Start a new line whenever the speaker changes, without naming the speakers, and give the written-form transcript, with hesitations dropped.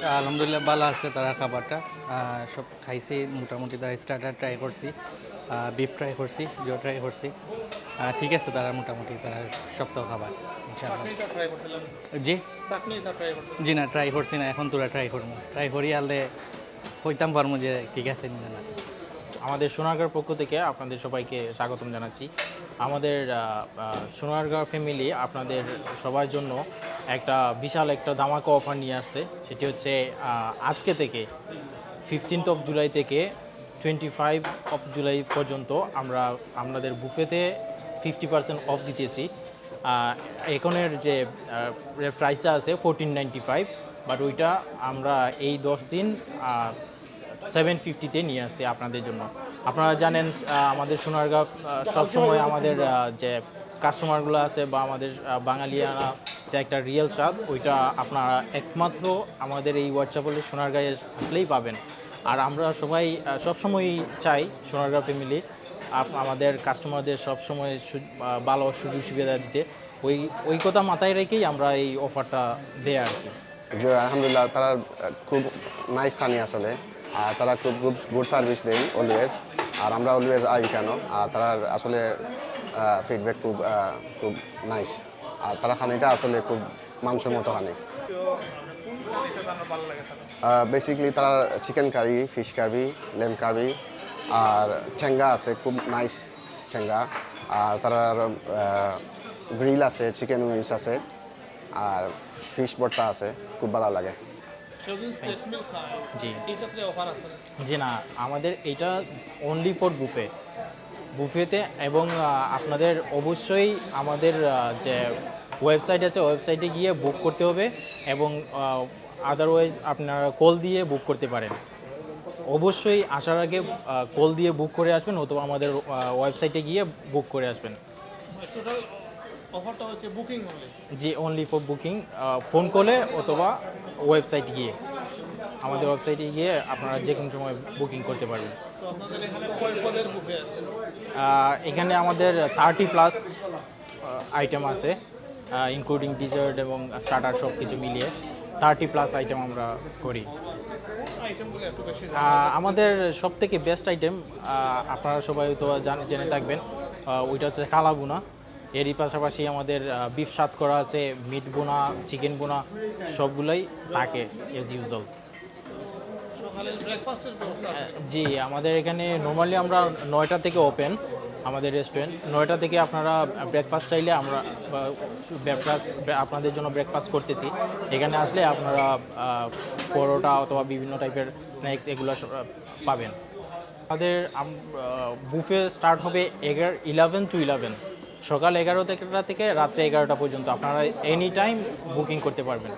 আলহামদুলিল্লাহ ভালো আছে তারা খাবারটা সব খাইছি মোটামুটি তারা স্টার্টার ট্রাই করছি বিফ ট্রাই করছি জো ট্রাই করছি ঠিক আছে তারা মোটামুটি তারা সপ্তাহ খাবার ইনশাআল্লাহ জি জি না ট্রাই করছি না এখন তোরা ট্রাই করবো ট্রাই করি আলে কইতাম পারবো যে ঠিক আছে না
আমাদের সোনারগাঁর পক্ষ থেকে আপনাদের সবাইকে স্বাগতম জানাচ্ছি। আমাদের সোনারগাঁ ফ্যামিলি আপনাদের সবার জন্য একটা বিশাল একটা ধামাকা অফার নিয়ে আসছে। সেটি হচ্ছে আজকে থেকে 15th of জুলাই থেকে 25 of জুলাই পর্যন্ত আমরা আপনাদের বুফেতে 50% অফ দিতেছি। এখনের যে প্রাইসটা আছে 1495, বাট ওইটা আমরা এই 10 দিন 750-তে নিয়ে আসছি আপনাদের জন্য। আপনারা জানেন আমাদের সোনারগাঁও সবসময় আমাদের যে কাস্টমারগুলো আছে বা আমাদের বাঙালিয়ানা যে একটা রিয়েল স্বাদ ওইটা আপনারা একমাত্র আমাদের এই হোয়াটসঅ্যাপে সোনারগাঁয়ে আসলেই পাবেন। আর আমরা সবাই সবসময়ই চাই সোনারগাঁও ফ্যামিলি আমাদের কাস্টমারদের সবসময় ভালো সুযোগ সুবিধা দিতে। ওই কথা মাথায় রেখেই আমরা এই অফারটা দেই আর কি।
আলহামদুলিল্লাহ তারা খুব নাইস খানি আসলে, আর তারা খুব গুড সার্ভিস দেয় অলওয়েজ, আর আমরা অলওয়েজ আই কেন, আর তারা আসলে ফিডব্যাক খুব নাইস, আর তারা খানিটা আসলে খুব মানসম্মত খানি। বেসিক্যালি তারা chicken curry, fish curry, lamb curry, আর ঠেঙ্গা আছে খুব নাইস ঠেঙ্গা, আর তার গ্রিল আছে, চিকেন উইংস আছে, আর ফিশ ভর্তা আছে, খুব ভালো লাগে।
জি জি না, আমাদের এটা অনলি ফর বুফেতে এবং আপনাদের অবশ্যই আমাদের যে ওয়েবসাইট আছে ওয়েবসাইটে গিয়ে বুক করতে হবে এবং আদারওয়াইজ আপনারা কল দিয়ে বুক করতে পারেন। অবশ্যই আসার আগে কল দিয়ে বুক করে আসবেন অথবা আমাদের ওয়েবসাইটে গিয়ে বুক করে আসবেন।
অফারটা হচ্ছে booking only.
G only for booking, phone কলে অথবা ওয়েবসাইটে গিয়ে, আমাদের ওয়েবসাইটে গিয়ে আপনারা যে কোনো সময় বুকিং করতে পারবেন।
তো আপনাদের এখানে কয় পদের বুফে আছে?
এখানে আমাদের 30+ আইটেম আছে, ইনক্লুডিং ডিজার্ট এবং স্টার্টার সব কিছু মিলিয়ে 30+ আইটেম আমরা করি।
আইটেমগুলো একটু বেশি
আমাদের সব থেকে বেস্ট আইটেম আপনারা সবাই তো জেনে থাকবেন, ওইটা হচ্ছে কালা বুনা। এরই পাশাপাশি আমাদের বিফ সাত করা আছে, মিট বোনা, চিকেন বোনা সবগুলোই থাকে এজ ইউজুয়াল।
সকালের ব্রেকফাস্টের ব্যবস্থা আছে?
জি আমাদের এখানে নর্মালি আমরা 9টা থেকে ওপেন আমাদের রেস্টুরেন্ট। 9টা থেকে আপনারা ব্রেকফাস্ট চাইলে আমরা আপনাদের জন্য ব্রেকফাস্ট করতেছি। এখানে আসলে আপনারা পরোটা অথবা বিভিন্ন টাইপের স্ন্যাক্স এগুলো পাবেন। আমাদের বুফে স্টার্ট হবে 11 to 11, সকাল 11টা থেকে রাত্রে 11টা পর্যন্ত। আপনারা এনি টাইম বুকিং করতে পারবেন।